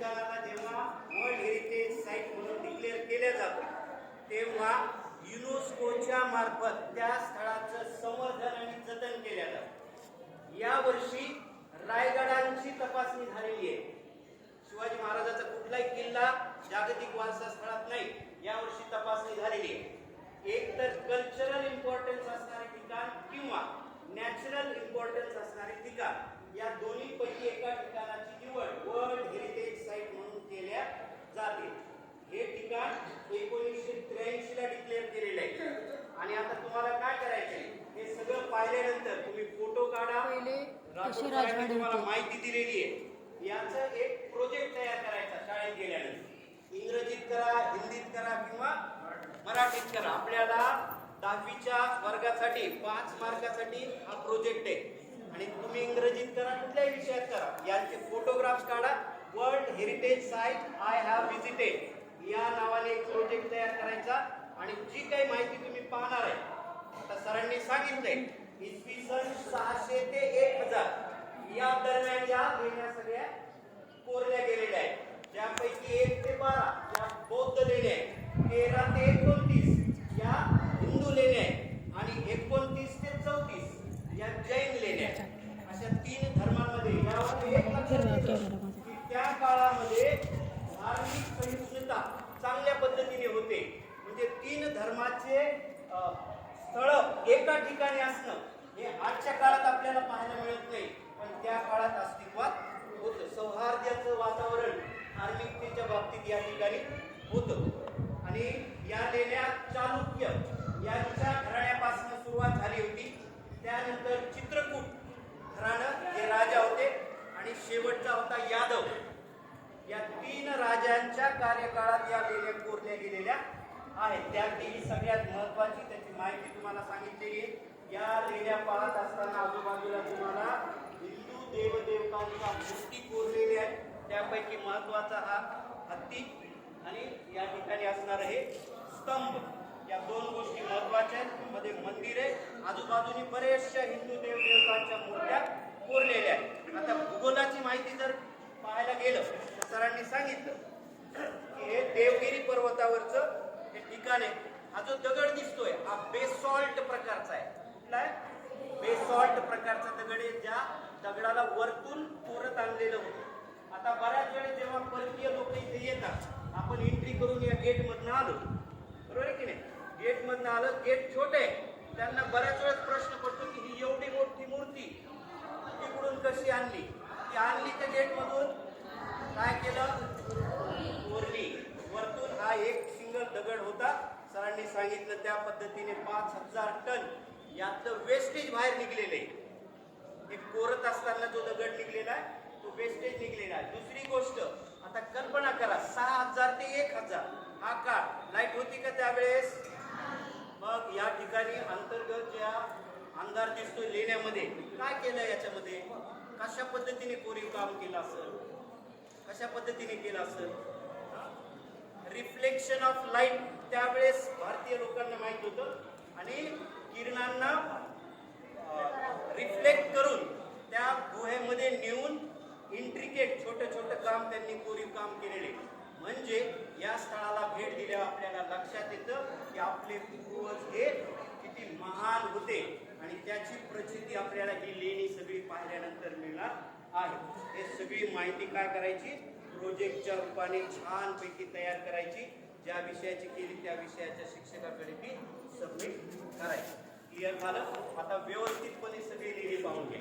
ठिकाणाला जेव्हा world heritage site म्हणून डिक्लेअर केले जातं तेव्हा युनेस्कोच्या मार्फत त्या स्थळाचं संवर्धन आणि जतन केले जातं. या वर्षी रायगडांची तपासणी झालेली आहे. शिवाजी महाराजांचा कुठलाही किल्ला जागतिक वारसा स्थळात नाही, यावर्षी तपासणी झालेली आहे. एक तर कल्चरल इम्पॉर्टन्स असणारे ठिकाण किंवा नॅचरल इम्पॉर्टन्स असणारे ठिकाण, या दोन्ही पैकी एका ठिकाणाची निवड वर्ल्ड हेरिटेज साईट म्हणून केल्या जाते. हे ठिकाण 1983 ला डिक्लेअर केलेलं आहे. आणि आता तुम्हाला काय करायचंय, हे सगळं पाहिल्यानंतर तुम्ही फोटो काढा. तुम्हाला माहिती दिलेली आहे, याचं एक प्रोजेक्ट तयार करायचा शाळेत गेल्यानंतर. इंग्रजीत करा, हिंदीत करा किंवा मराठीत करा. आपल्याला 10वीच्या वर्गासाठी 5 मार्कासाठी हा प्रोजेक्ट आहे. आणि तुम्ही इंग्रजीत करा, कुठल्याही विषयात करा, यांचे फोटोग्राफ्स काढा. World heritage site I have visited या नावाने एक प्रोजेक्ट तयार करायचा. आणि जी काही माहिती तुम्ही पाहणार आहे, आता सरांनी सांगितलंय इसवी सन 600 ते 1000 या दरम्यान या लेण्या सगळ्या कोरल्या गेलेल्या आहेत. ज्यापैकी 1 ते 12 या बौद्ध लेण्या आहेत, 13 ते 29 या हिंदू लेण्या आहेत आणि 29 ते 34 या जैन लेण्या आहेत. अशा 3 धर्मांमध्ये यावर एक लक्षात येतं की त्या काळामध्ये धार्मिक सहिष्णुता चांगल्या पद्धतीने होते. म्हणजे 3 धर्माचे स्थळ एका ठिकाणी असणं हे आजच्या काळात आपल्याला पाहायला मिळत नाही, पण त्या काळात अस्तित्वात होतं. सौहार्दाचं वातावरण धार्मिकतेच्या बाबतीत या ठिकाणी होतं. आणि या लेण्या चालुक्य यांच्या घराण्यापासून सुरुवात झाली होती. त्यानंतर चित्रकूट घराणं हे राजा होते आणि शेवटचा होता यादव. या 3 राजांच्या कार्यकाळात या लेण्या कोरल्या गेलेल्या आहेत. त्यातली सगळ्यात महत्वाची त्याची माहिती तुम्हाला सांगितलेली आहे. या लेण्या पाहत असताना आजूबाजूला तुम्हाला हिंदू देवदेवतांच्या मूर्ती कोरलेल्या आहेत. त्यापैकी महत्वाचा हा हत्ती आणि या ठिकाणी असणार हे स्तंभ. या 2 गोष्टी महत्वाच्या आहेत. मध्ये मंदिर आहे, आजूबाजूनी बरेचशा हिंदू देवदेवतांच्या मूर्त्या कोरलेल्या आहेत. आता भूगोलाची माहिती जर पाहायला गेलं तर सरांनी सांगितलं की हे देवगिरी पर्वतावरचं हे ठिकाण आहे. हा जो दगड दिसतोय हा बेसॉल्ट प्रकारचा आहे. कुठला आहे? बेसॉल्ट प्रकारचा दगड आहे, ज्या दगडाला वरतून कोरत आणलेलं होतं. आता बऱ्याच वेळेस जेव्हा परकीय लोक इथे येतात, आपण एंट्री करून या गेट मधनं आलो, बरोबर आहे की नाही? गेट मधनं आलं, गेट छोटे आहे, त्यांना बऱ्याच वेळेस प्रश्न पडतो की ही एवढी मोठी मूर्ती तिकडून कशी आणली? ती आणली त्या गेट मधून काय केलं? कोरली. वरतून हा एक सिंगल दगड होता. सरांनी सांगितलं त्या पद्धतीने 5000 टन यातलं वेस्टेज बाहेर निघलेले. एक कोरत असताना जो दगड निघलेला आहे तो वेस्टेज निघलेला आहे. दुसरी गोष्ट, आता कल्पना करा 6000 ते 1000 हा काळ लाईट होती का त्यावेळेस? मग या ठिकाणी अंतर्गत ज्या अंधार दिसतोय लेण्यामध्ये, काय केलं याच्यामध्ये? कशा पद्धतीने कोरीव काम केलं असेल? कशा पद्धतीने केलं असेल? रिफ्लेक्शन ऑफ लाईट त्यावेळेस भारतीय लोकांना माहित होतं आणि किरणांना रिफ्लेक्ट करून त्या गुहेमध्ये नेऊन इंट्रिकेट छोटं छोटं काम त्यांनी कोरीव काम केलेले. म्हणजे या स्थळाला भेट दिल्यावर आपल्याला लक्षात येतं की आपले पूर्वज हे किती महान होते आणि त्याची प्रचिती आपल्याला ही लेणी सगळी पाहिल्यानंतर मिळणार आहे. हे सगळी माहिती काय करायची? प्रोजेक्टच्या रूपाने छानपैकी तयार करायची. ज्या विषयाची केली त्या विषयाच्या शिक्षकाकडे ती सबमिट करायची. क्लिअर झालं? आता व्यवस्थितपणे सगळी लेणी पाहून घ्या.